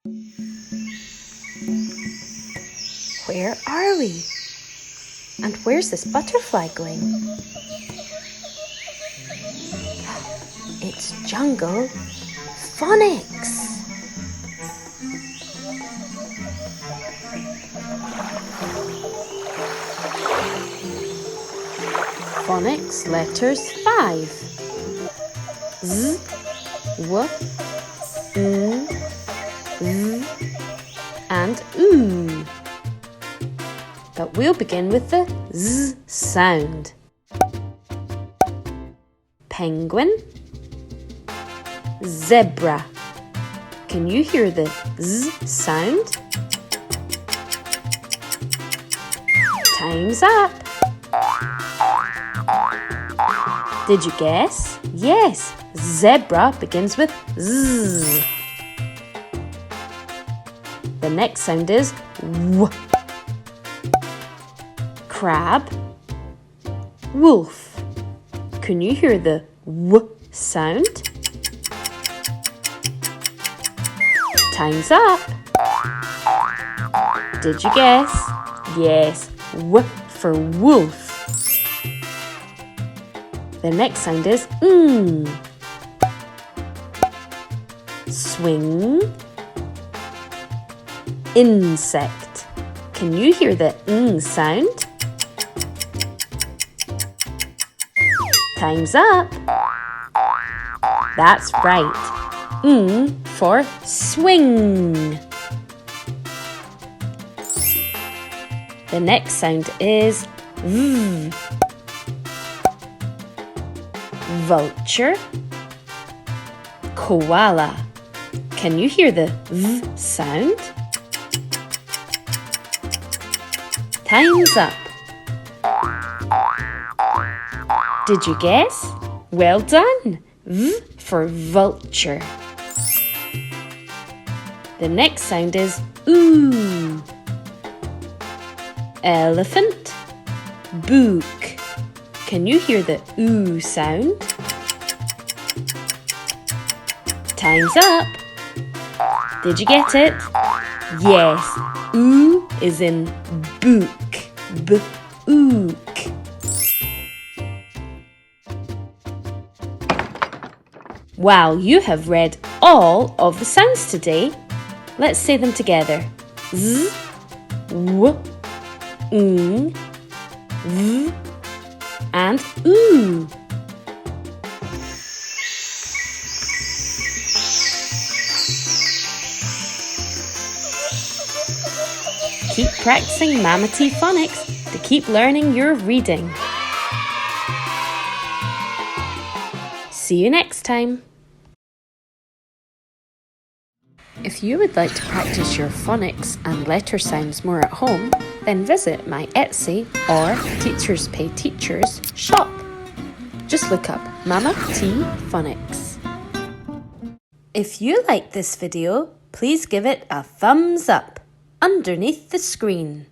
Where are we? And where's this butterfly going? It's Jungle Phonics. Phonics letters 5. Z, W, N, Z, and oo. But we'll begin with the Z sound. Penguin, zebra. Can you hear the Z sound? Time's up. Did you guess? Yes, zebra begins with Z. The next sound is W. Crab, wolf. Can you hear the W sound? Time's up. Did you guess? Yes, W for wolf. The next sound is N. Swing, insect. Can you hear the N sound? Time's up. That's right. N for swing. The next sound is V. Vulture, koala. Can you hear the V sound? Time's up. Did you guess? Well done. V for vulture. The next sound is oo. Elephant, book. Can you hear the oo sound? Time's up. Did you get it? Yes, oo is in book. B-ook. Wow, you have read all of the sounds today. Let's say them together. Z, W, N, V, and oo. Keep practicing Mama T Phonics to keep learning your reading. See you next time. If you would like to practice your phonics and letter sounds more at home, then visit my Etsy or Teachers Pay Teachers shop. Just look up Mama T Phonics. If you liked this video, please give it a thumbs up underneath the screen.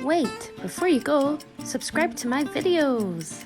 Wait, before you go, subscribe to my videos.